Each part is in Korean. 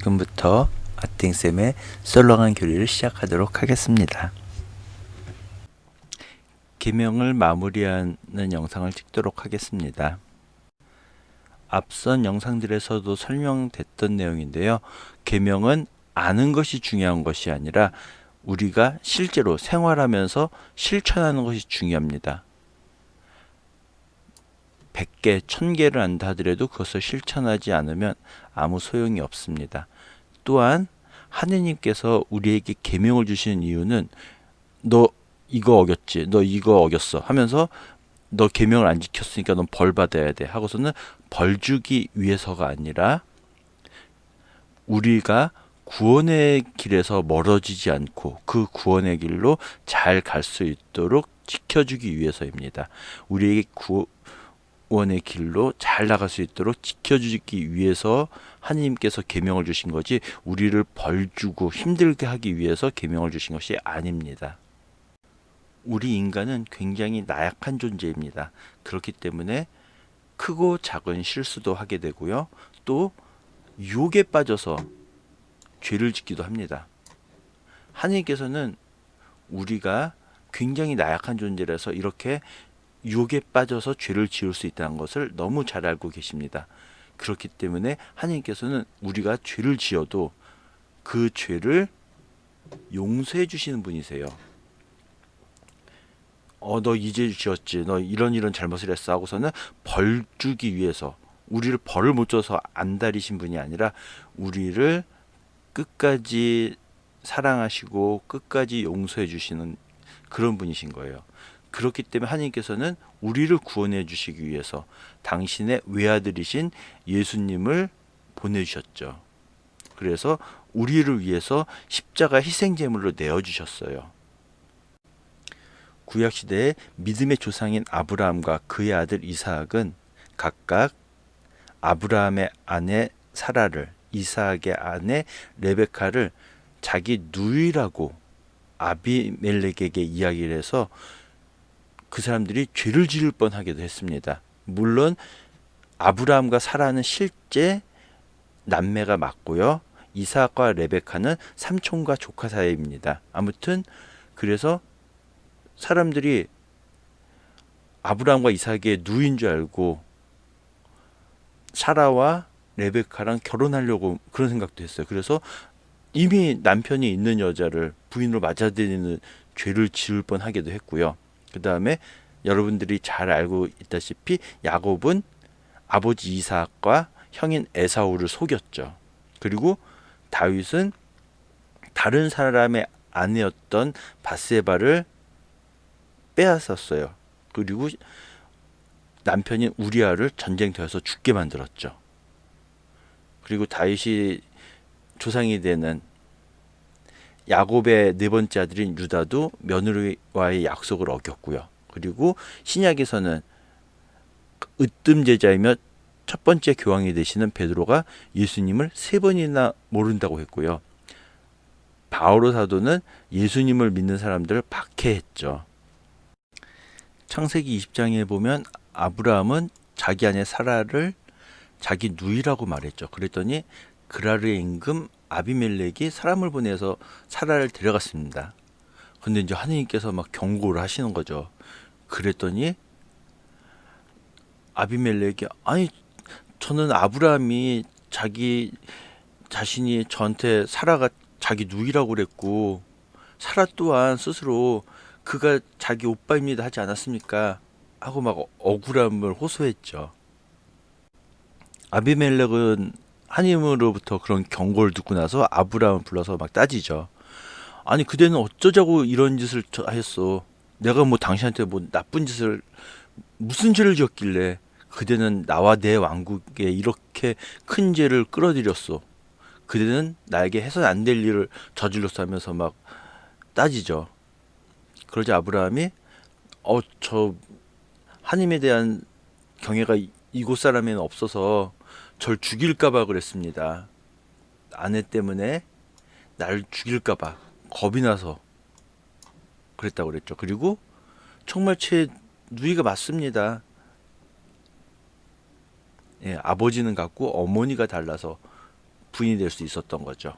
지금부터 아팅쌤의 썰렁한 교리를 시작하도록 하겠습니다. 계명을 마무리하는 영상을 찍도록 하겠습니다. 앞선 영상들에서도 설명됐던 내용인데요. 계명은 아는 것이 중요한 것이 아니라 우리가 실제로 생활하면서 실천하는 것이 중요합니다. 100개, 1000개를 안다 하더라도 그것을 실천하지 않으면 아무 소용이 없습니다. 또한 하느님께서 우리에게 계명을 주시는 이유는 너 이거 어겼지, 너 이거 어겼어 하면서 너 계명을 안 지켰으니까 넌 벌 받아야 돼 하고서는 벌 주기 위해서가 아니라 우리가 구원의 길에서 멀어지지 않고 그 구원의 길로 잘 갈 수 있도록 지켜주기 위해서입니다. 우리에게 구원의 길로 잘 나갈 수 있도록 지켜주기 위해서 하나님께서 계명을 주신 거지 우리를 벌 주고 힘들게 하기 위해서 계명을 주신 것이 아닙니다. 우리 인간은 굉장히 나약한 존재입니다. 그렇기 때문에 크고 작은 실수도 하게 되고요. 또 유혹에 빠져서 죄를 짓기도 합니다. 하나님께서는 우리가 굉장히 나약한 존재라서 이렇게 유혹에 빠져서 죄를 지을 수 있다는 것을 너무 잘 알고 계십니다. 그렇기 때문에 하나님께서는 우리가 죄를 지어도 그 죄를 용서해 주시는 분이세요. 너 이제 지었지, 너 이런 잘못을 했어 하고서는 벌 주기 위해서 우리를 벌을 못 줘서 안달이신 분이 아니라 우리를 끝까지 사랑하시고 끝까지 용서해 주시는 그런 분이신 거예요. 그렇기 때문에 하나님께서는 우리를 구원해 주시기 위해서 당신의 외아들이신 예수님을 보내주셨죠. 그래서 우리를 위해서 십자가 희생제물로 내어주셨어요. 구약시대의 믿음의 조상인 아브라함과 그의 아들 이삭은 각각 아브라함의 아내 사라를, 이삭의 아내 레베카를 자기 누이라고 아비멜렉에게 이야기를 해서 그 사람들이 죄를 지을 뻔하기도 했습니다. 물론 아브라함과 사라는 실제 남매가 맞고요. 이삭과 레베카는 삼촌과 조카 사이입니다. 아무튼 그래서 사람들이 아브라함과 이삭의 누이인 줄 알고 사라와 레베카랑 결혼하려고 그런 생각도 했어요. 그래서 이미 남편이 있는 여자를 부인으로 맞아들이는 죄를 지을 뻔하기도 했고요. 그 다음에 여러분들이 잘 알고 있다시피 야곱은 아버지 이삭과 형인 에사우를 속였죠. 그리고 다윗은 다른 사람의 아내였던 밧세바를 빼앗았어요. 그리고 남편인 우리아를 전쟁터에서 죽게 만들었죠. 그리고 다윗이 조상이 되는 야곱의 네 번째 아들인 유다도 며느리와의 약속을 어겼고요. 그리고 신약에서는 으뜸 제자이며 첫 번째 교황이 되시는 베드로가 예수님을 3번이나 모른다고 했고요. 바오로 사도는 예수님을 믿는 사람들을 박해했죠. 창세기 20장에 보면 아브라함은 자기 아내 사라를 자기 누이라고 말했죠. 그랬더니 그라르의 임금 아비멜렉이 사람을 보내서 사라를 데려갔습니다. 근데 이제 하느님께서 막 경고를 하시는 거죠. 그랬더니 아비멜렉이 아니 저는 아브라함이 자기 자신이 저한테 사라가 자기 누이라고 그랬고 사라 또한 스스로 그가 자기 오빠입니다 하지 않았습니까? 하고 막 억울함을 호소했죠. 아비멜렉은 하나님으로부터 그런 경고를 듣고 나서 아브라함을 불러서 막 따지죠. 아니 그대는 어쩌자고 이런 짓을 하였어. 내가 뭐 당신한테 뭐 나쁜 짓을 무슨 죄를 지었길래 그대는 나와 내 왕국에 이렇게 큰 죄를 끌어들였어. 그대는 나에게 해서는 안 될 일을 저질렀어 하면서 막 따지죠. 그러자 아브라함이 저 하나님에 대한 경외가 이곳 사람에는 없어서 절 죽일까봐 그랬습니다. 아내 때문에 날 죽일까봐 겁이 나서 그랬다고 그랬죠. 그리고 정말 제 누이가 맞습니다. 예, 아버지는 같고 어머니가 달라서 부인이 될 수 있었던 거죠.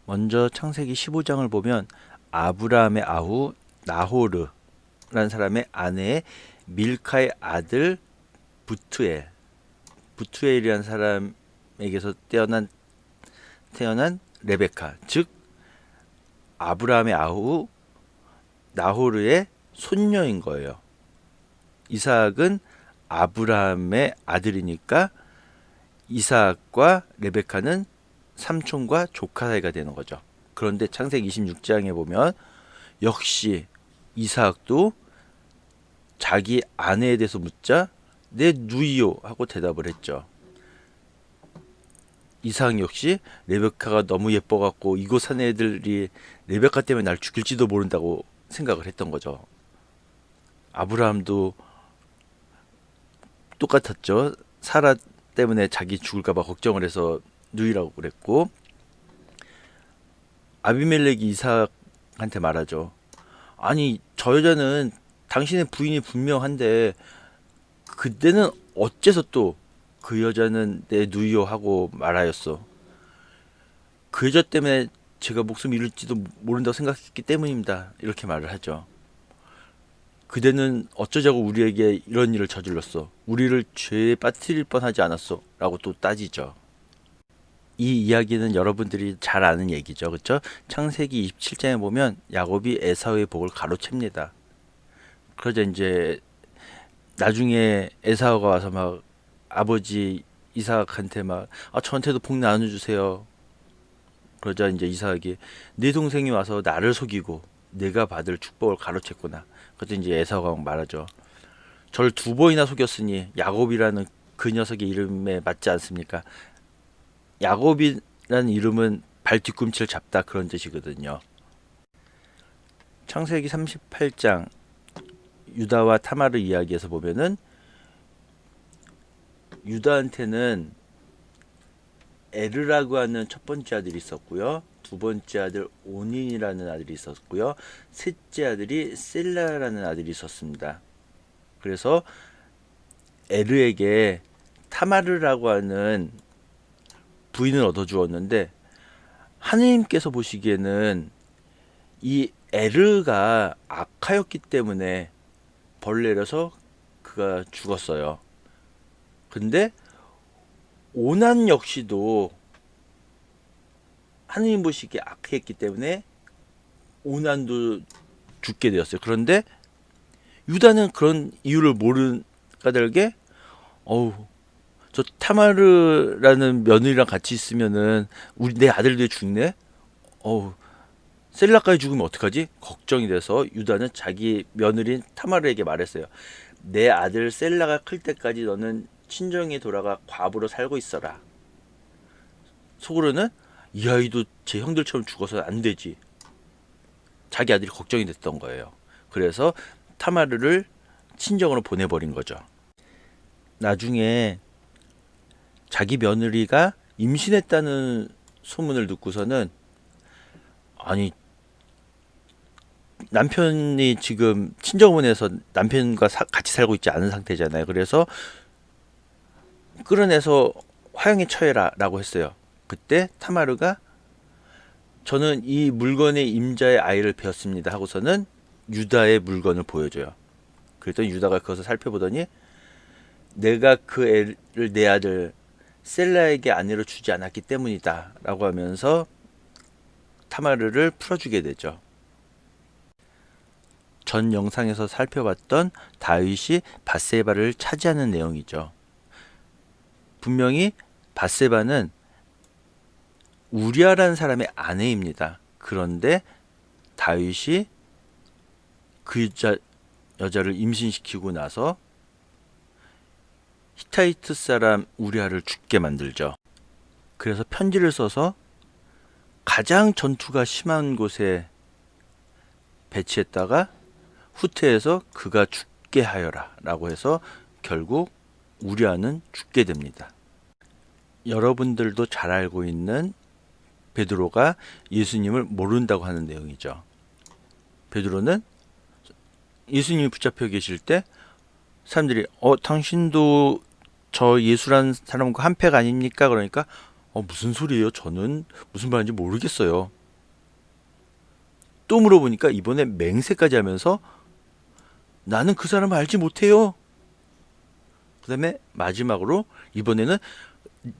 먼저 창세기 15장을 보면 아브라함의 아우 나호르라는 사람의 아내의 밀카의 아들 부투엘이라는 사람에게서 태어난 레베카, 즉 아브라함의 아우 나호르의 손녀인 거예요. 이삭은 아브라함의 아들이니까 이삭과 레베카는 삼촌과 조카 사이가 되는 거죠. 그런데 창세기 26장에 보면 역시 이삭도 자기 아내에 대해서 묻자 내 누이요 하고 대답을 했죠. 이삭 역시 레베카가 너무 예뻐갖고 이곳 사는 애들이 레베카 때문에 날 죽일지도 모른다고 생각을 했던 거죠. 아브라함도 똑같았죠. 사라 때문에 자기 죽을까봐 걱정을 해서 누이라고 그랬고, 아비멜렉이 이삭한테 말하죠. 아니 저 여자는 당신의 부인이 분명한데 그때는 어째서 또 그 여자는 내 누이요 하고 말하였어. 그 여자 때문에 제가 목숨 잃을지도 모른다고 생각했기 때문입니다. 이렇게 말을 하죠. 그대는 어쩌자고 우리에게 이런 일을 저질렀어. 우리를 죄에 빠뜨릴 뻔하지 않았어. 라고 또 따지죠. 이 이야기는 여러분들이 잘 아는 얘기죠. 그렇죠? 창세기 27장에 보면 야곱이 에사우의 복을 가로챕니다. 그러자 이제 나중에 에사우가 와서 막 아버지 이삭한테 막 저한테도 복 나눠주세요. 그러자 이제 이삭이 네 동생이 와서 나를 속이고 내가 받을 축복을 가로챘구나. 그때 이제 에사우가 말하죠. 저를 2번이나 속였으니 야곱이라는 그 녀석의 이름에 맞지 않습니까? 야곱이라는 이름은 발 뒤꿈치를 잡다 그런 뜻이거든요. 창세기 38장 유다와 타마르 이야기에서 보면은 유다한테는 에르라고 하는 첫 번째 아들이 있었고요. 두 번째 아들 오닌이라는 아들이 있었고요. 셋째 아들이 셀라라는 아들이 있었습니다. 그래서 에르에게 타마르라고 하는 부인을 얻어주었는데 하느님께서 보시기에는 이 에르가 악하였기 때문에 벌을 내려서 그가 죽었어요. 근데 오난 역시도 하느님 보시기에 악했기 때문에 오난도 죽게 되었어요. 그런데 유다는 그런 이유를 모르는 까닭에 저 타마르라는 며느리랑 같이 있으면은 내 아들들이 죽네. 셀라까지 죽으면 어떡하지? 걱정이 돼서 유다는 자기 며느리인 타마르에게 말했어요. 내 아들 셀라가 클 때까지 너는 친정에 돌아가 과부로 살고 있어라. 속으로는 이 아이도 제 형들처럼 죽어서 안 되지. 자기 아들이 걱정이 됐던 거예요. 그래서 타마르를 친정으로 보내버린 거죠. 나중에 자기 며느리가 임신했다는 소문을 듣고서는 아니 남편이 지금 친정원에서 남편과 같이 살고 있지 않은 상태잖아요. 그래서 끌어내서 화형에 처해라 라고 했어요. 그때 타마르가 저는 이 물건의 임자의 아이를 배웠습니다 하고서는 유다의 물건을 보여줘요. 그랬더니 유다가 그것을 살펴보더니 내가 그 애를 내 아들 셀라에게 아내로 주지 않았기 때문이다 라고 하면서 타마르를 풀어주게 되죠. 전 영상에서 살펴봤던 다윗이 밧세바를 차지하는 내용이죠. 분명히 밧세바는 우리아라는 사람의 아내입니다. 그런데 다윗이 그 여자를 임신시키고 나서 히타이트 사람 우리아를 죽게 만들죠. 그래서 편지를 써서 가장 전투가 심한 곳에 배치했다가 후퇴해서 그가 죽게 하여라 라고 해서 결국 우리아는 죽게 됩니다. 여러분들도 잘 알고 있는 베드로가 예수님을 모른다고 하는 내용이죠. 베드로는 예수님이 붙잡혀 계실 때 사람들이 당신도 저 예수라는 사람과 한 팩 아닙니까? 그러니까 무슨 소리예요? 저는 무슨 말인지 모르겠어요. 또 물어보니까 이번에 맹세까지 하면서 나는 그 사람을 알지 못해요. 그 다음에 마지막으로 이번에는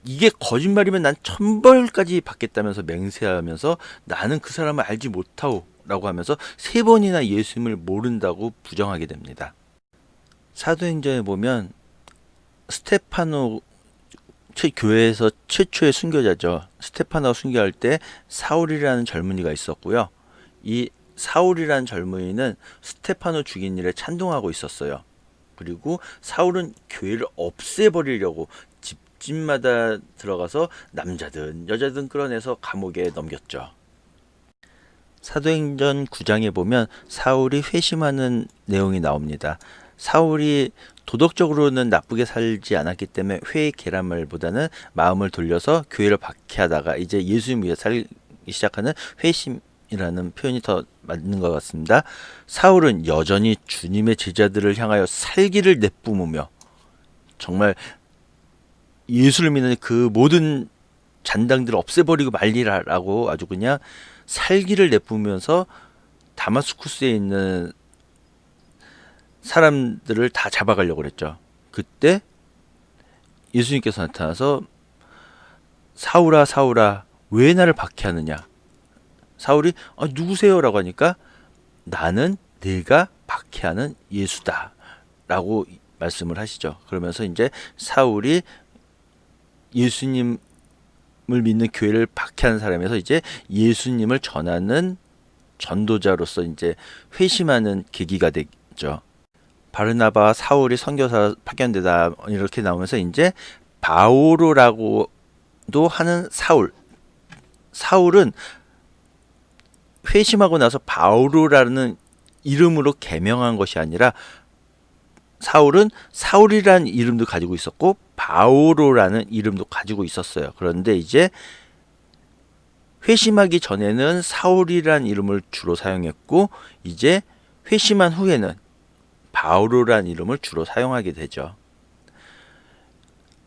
이게 거짓말이면 난 천벌까지 받겠다면서 맹세하면서 나는 그 사람을 알지 못하오 라고 하면서 세 번이나 예수님을 모른다고 부정하게 됩니다. 사도행전에 보면 스테파노 교회에서 최초의 순교자죠. 스테파노가 순교할 때 사울이라는 젊은이가 있었고요. 이 사울이라는 젊은이는 스테파노 죽인 일에 찬동하고 있었어요. 그리고 사울은 교회를 없애버리려고 집마다 들어가서 남자든 여자든 끌어내서 감옥에 넘겼죠. 사도행전 9장에 보면 사울이 회심하는 내용이 나옵니다. 사울이 도덕적으로는 나쁘게 살지 않았기 때문에 회의 계란말보다는 마음을 돌려서 교회를 박해하다가 이제 예수님 위해 살기 시작하는 회심이라는 표현이 더 맞는 것 같습니다. 사울은 여전히 주님의 제자들을 향하여 살기를 내뿜으며 정말 예수를 믿는 그 모든 잔당들을 없애버리고 말리라라고 아주 그냥 살기를 내뿜으면서 다마스쿠스에 있는 사람들을 다 잡아가려고 그랬죠. 그때 예수님께서 나타나서 사울아 사울아 왜 나를 박해하느냐. 사울이 누구세요? 라고 하니까 나는 내가 박해하는 예수다 라고 말씀을 하시죠. 그러면서 이제 사울이 예수님을 믿는 교회를 박해하는 사람에서 이제 예수님을 전하는 전도자로서 이제 회심하는 계기가 되죠. 바르나바와 사울이 선교사 파견되다 이렇게 나오면서 이제 바오로라고도 하는 사울은 회심하고 나서 바오로라는 이름으로 개명한 것이 아니라 사울은 사울이라는 이름도 가지고 있었고 바오로라는 이름도 가지고 있었어요. 그런데 이제 회심하기 전에는 사울이라는 이름을 주로 사용했고 이제 회심한 후에는 바오로라는 이름을 주로 사용하게 되죠.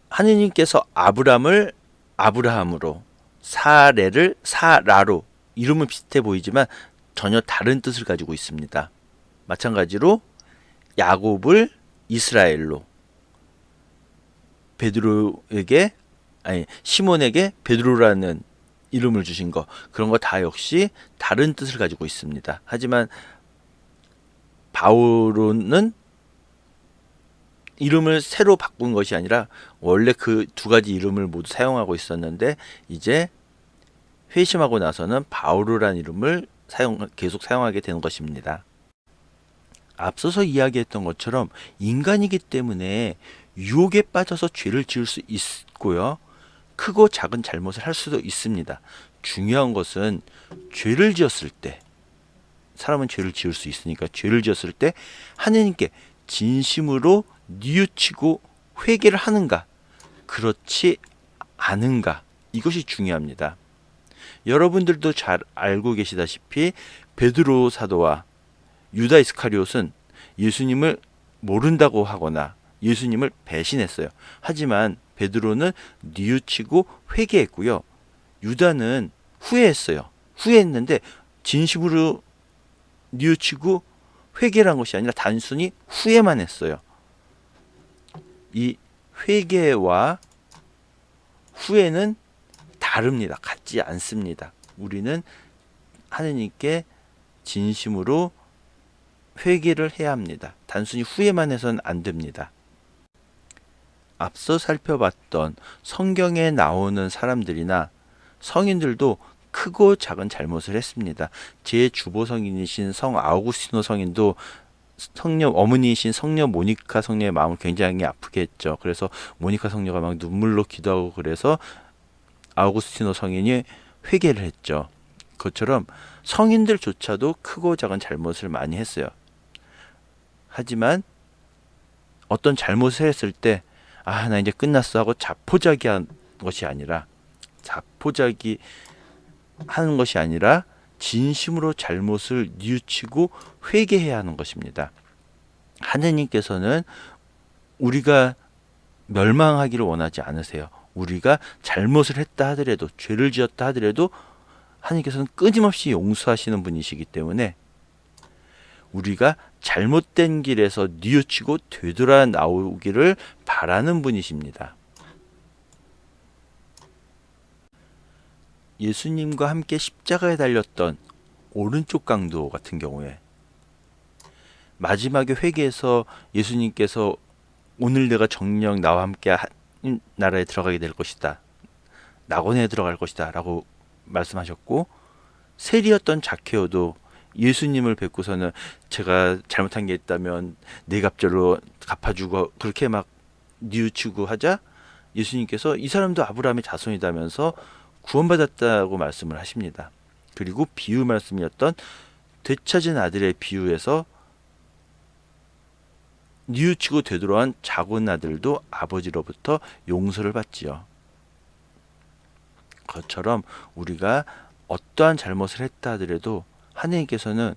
하느님께서 아브람을 아브라함으로 사레를 사라로 이름은 비슷해 보이지만 전혀 다른 뜻을 가지고 있습니다. 마찬가지로 야곱을 이스라엘로 시몬에게 베드로라는 이름을 주신 거 그런 거 다 역시 다른 뜻을 가지고 있습니다. 하지만 바오로는 이름을 새로 바꾼 것이 아니라 원래 그 두 가지 이름을 모두 사용하고 있었는데 이제 회심하고 나서는 바오로라는 이름을 계속 사용하게 되는 것입니다. 앞서서 이야기했던 것처럼 인간이기 때문에 유혹에 빠져서 죄를 지을 수 있고요. 크고 작은 잘못을 할 수도 있습니다. 중요한 것은 죄를 지었을 때 사람은 죄를 지을 수 있으니까 죄를 지었을 때 하느님께 진심으로 뉘우치고 회개를 하는가 그렇지 않은가 이것이 중요합니다. 여러분들도 잘 알고 계시다시피 베드로 사도와 유다 이스카리옷은 예수님을 모른다고 하거나 예수님을 배신했어요. 하지만 베드로는 뉘우치고 회개했고요. 유다는 후회했어요. 후회했는데 진심으로 뉘우치고 회개를 한 것이 아니라 단순히 후회만 했어요. 이 회개와 후회는 다릅니다. 같지 않습니다. 우리는 하느님께 진심으로 회개를 해야 합니다. 단순히 후회만 해서는 안 됩니다. 앞서 살펴봤던 성경에 나오는 사람들이나 성인들도 크고 작은 잘못을 했습니다. 제 주보 성인이신 성 아우구스티노 성인도 성녀 어머니이신 성녀 모니카 성녀의 마음을 굉장히 아프게 했죠. 그래서 모니카 성녀가 막 눈물로 기도하고 그래서 아우구스티노 성인이 회개를 했죠. 그것처럼 성인들조차도 크고 작은 잘못을 많이 했어요. 하지만 어떤 잘못을 했을 때 나 이제 끝났어 하고 자포자기한 것이 아니라 하는 것이 아니라 진심으로 잘못을 뉘우치고 회개해야 하는 것입니다. 하느님께서는 우리가 멸망하기를 원하지 않으세요. 우리가 잘못을 했다 하더라도, 죄를 지었다 하더라도 하나님께서는 끊임없이 용서하시는 분이시기 때문에 우리가 잘못된 길에서 뉘우치고 되돌아 나오기를 바라는 분이십니다. 예수님과 함께 십자가에 달렸던 오른쪽 강도 같은 경우에 마지막에 회개에서 예수님께서 오늘 내가 정녕 나와 함께 하나님 나라에 들어가게 될 것이다, 낙원에 들어갈 것이다 라고 말씀하셨고, 세리였던 자케오도 예수님을 뵙고서는 제가 잘못한 게 있다면 네 갑절로 갚아주고 그렇게 막 뉘우치고 하자 예수님께서 이 사람도 아브라함의 자손이다면서 구원받았다고 말씀을 하십니다. 그리고 비유 말씀이었던 되찾은 아들의 비유에서 뉘우치고 되돌아온 작은 아들도 아버지로부터 용서를 받지요. 그것처럼 우리가 어떠한 잘못을 했다 하더라도 하나님께서는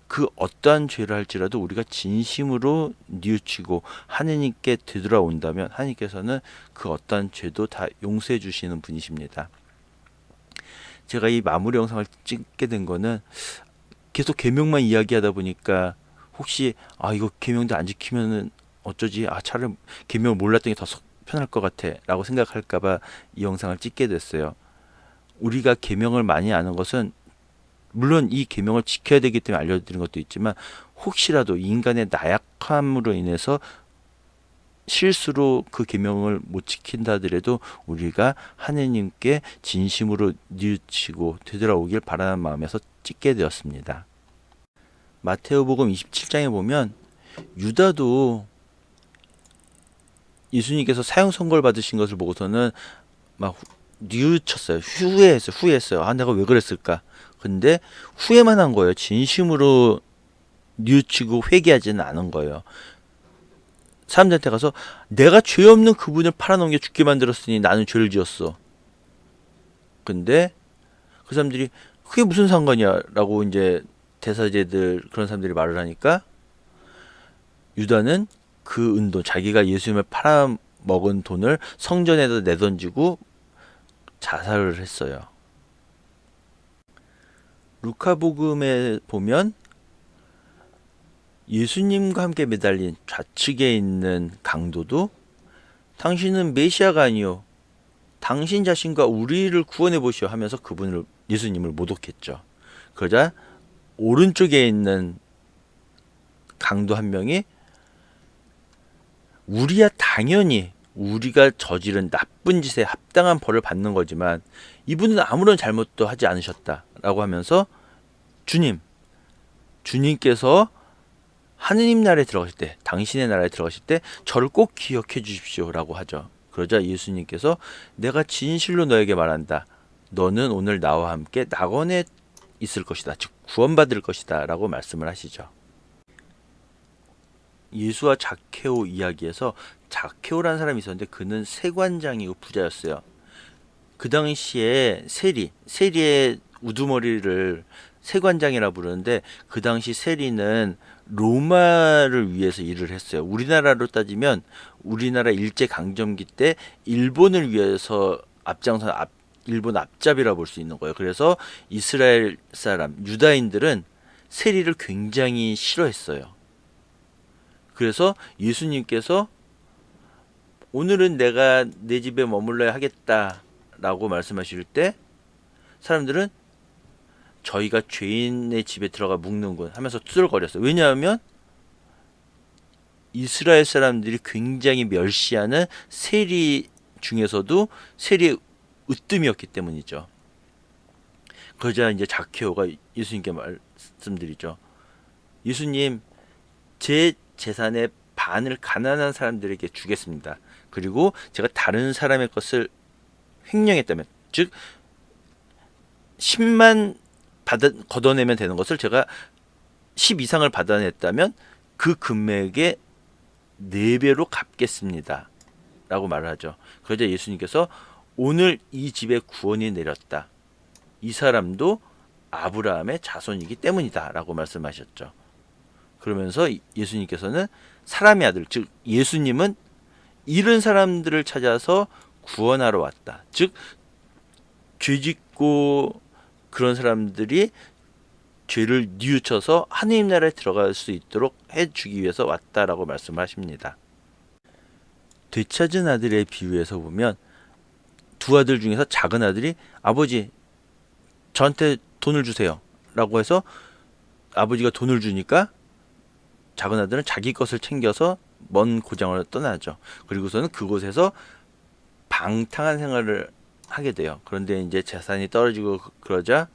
그 어떠한 죄를 할지라도 우리가 진심으로 뉘우치고 하나님께 되돌아온다면 하나님께서는 그 어떠한 죄도 다 용서해 주시는 분이십니다. 제가 이 마무리 영상을 찍게 된 거는 계속 계명만 이야기하다 보니까 혹시 이거 계명도 안 지키면은 어쩌지, 차라리 계명을 몰랐던 게 더 편할 것 같아 라고 생각할까봐 이 영상을 찍게 됐어요. 우리가 계명을 많이 아는 것은 물론 이 계명을 지켜야 되기 때문에 알려드린 것도 있지만, 혹시라도 인간의 나약함으로 인해서 실수로 그 계명을 못 지킨다 하더라도 우리가 하느님께 진심으로 뉘우치고 되돌아오길 바라는 마음에서 찍게 되었습니다. 마테오복음 27장에 보면 유다도 예수님께서 사형 선고를 받으신 것을 보고서는 막 뉘우쳤어요. 후회했어요. 내가 왜 그랬을까? 근데 후회만 한 거예요. 진심으로 뉘우치고 회개하지는 않은 거예요. 사람들한테 가서 내가 죄 없는 그분을 팔아넘겨 죽게 만들었으니 나는 죄를 지었어. 근데 그 사람들이 그게 무슨 상관이야 라고 이제 대사제들 그런 사람들이 말을 하니까 유다는 그 은돈, 자기가 예수님을 팔아먹은 돈을 성전에다 내던지고 자살을 했어요. 루카복음에 보면 예수님과 함께 매달린 좌측에 있는 강도도 당신은 메시아가 아니요 당신 자신과 우리를 구원해 보시오 하면서 예수님을 모독했죠. 그러자 오른쪽에 있는 강도 한 명이 우리야 당연히 우리가 저지른 나쁜 짓에 합당한 벌을 받는 거지만 이분은 아무런 잘못도 하지 않으셨다라고 하면서 주님께서 하느님 나라에 들어가실 때, 당신의 나라에 들어가실 때 저를 꼭 기억해 주십시오라고 하죠. 그러자 예수님께서 내가 진실로 너에게 말한다. 너는 오늘 나와 함께 낙원에 있을 것이다. 즉 구원받을 것이다 라고 말씀을 하시죠. 예수와 자케오 이야기에서 자케오라는 사람이 있었는데 그는 세관장이고 부자였어요. 그 당시에 세리의 우두머리를 세관장이라 부르는데 그 당시 세리는 로마를 위해서 일을 했어요. 우리나라로 따지면 우리나라 일제강점기 때 일본을 위해서 앞장선 일본 앞잡이라 볼 수 있는 거예요. 그래서 이스라엘 사람, 유다인들은 세리를 굉장히 싫어했어요. 그래서 예수님께서 오늘은 내가 내 집에 머물러야 하겠다라고 말씀하실 때 사람들은 저희가 죄인의 집에 들어가 묵는군 하면서 투덜거렸어요. 왜냐하면 이스라엘 사람들이 굉장히 멸시하는 세리 중에서도 세리의 으뜸이었기 때문이죠. 그러자 이제 자케오가 예수님께 말씀드리죠. 예수님, 제 재산의 반을 가난한 사람들에게 주겠습니다. 그리고 제가 다른 사람의 것을 횡령했다면, 즉 10만 걷어내면 되는 것을 제가 10 이상을 받아냈다면 그 금액의 4배로 갚겠습니다 라고 말을 하죠. 그러자 예수님께서 오늘 이 집에 구원이 내렸다. 이 사람도 아브라함의 자손이기 때문이다 라고 말씀하셨죠. 그러면서 예수님께서는 사람의 아들, 즉 예수님은 잃은 사람들을 찾아서 구원하러 왔다. 즉 죄짓고 그런 사람들이 죄를 뉘우쳐서 하느님 나라에 들어갈 수 있도록 해주기 위해서 왔다라고 말씀하십니다. 되찾은 아들의 비유에서 보면 두 아들 중에서 작은 아들이 아버지 저한테 돈을 주세요 라고 해서 아버지가 돈을 주니까 작은 아들은 자기 것을 챙겨서 먼 고장으로 떠나죠. 그리고서는 그곳에서 방탕한 생활을 하게 돼요. 그런데 이제 재산이 떨어지고 그러자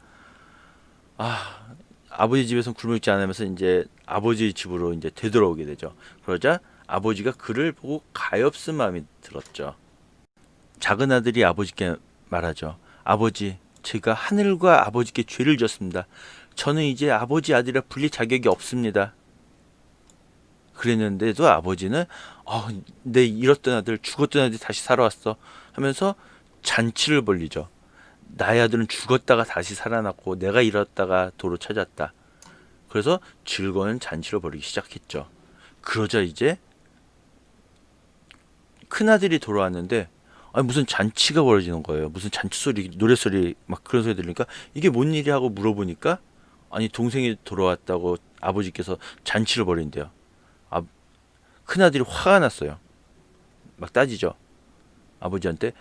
아버지 집에서 굶어 죽지 않으면서 이제 아버지 집으로 이제 되돌아오게 되죠. 그러자 아버지가 그를 보고 가엾은 마음이 들었죠. 작은 아들이 아버지께 말하죠. 아버지, 제가 하늘과 아버지께 죄를 지었습니다. 저는 이제 아버지 아들이라 불릴 자격이 없습니다. 그랬는데도 아버지는 내 잃었던 아들, 죽었던 아들이 다시 살아왔어 하면서 잔치를 벌리죠. 나의 아들은 죽었다가 다시 살아났고 내가 잃었다가 도로 찾았다. 그래서 즐거운 잔치를 벌이기 시작했죠. 그러자 이제 큰아들이 돌아왔는데 무슨 잔치가 벌어지는 거예요. 무슨 잔치 소리, 노래 소리 막 그런 소리 들으니까 이게 뭔 일이 하고 물어보니까 동생이 돌아왔다고 아버지께서 잔치를 벌인대요. 큰아들이 화가 났어요. 막 따지죠. 아버지한테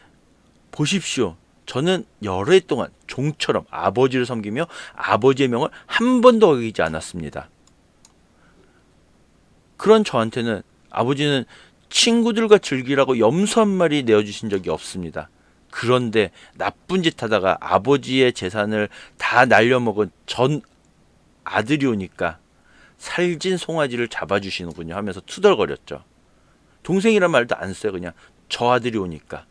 보십시오. 저는 여러 해 동안 종처럼 아버지를 섬기며 아버지의 명을 한 번도 어기지 않았습니다. 그런 저한테는 아버지는 친구들과 즐기라고 염소 한 마리 내어주신 적이 없습니다. 그런데 나쁜 짓 하다가 아버지의 재산을 다 날려먹은 전 아들이 오니까 살진 송아지를 잡아주시는군요 하면서 투덜거렸죠. 동생이란 말도 안 써요. 그냥 저 아들이 오니까.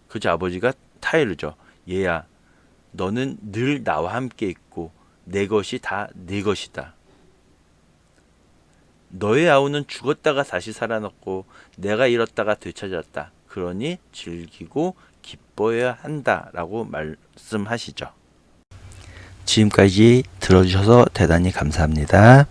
그저 아버지가 타이르죠. 얘야, 너는 늘 나와 함께 있고 내 것이 다 네 것이다. 너의 아우는 죽었다가 다시 살아났고 내가 잃었다가 되찾았다. 그러니 즐기고 기뻐해야 한다라고 말씀하시죠. 지금까지 들어주셔서 대단히 감사합니다.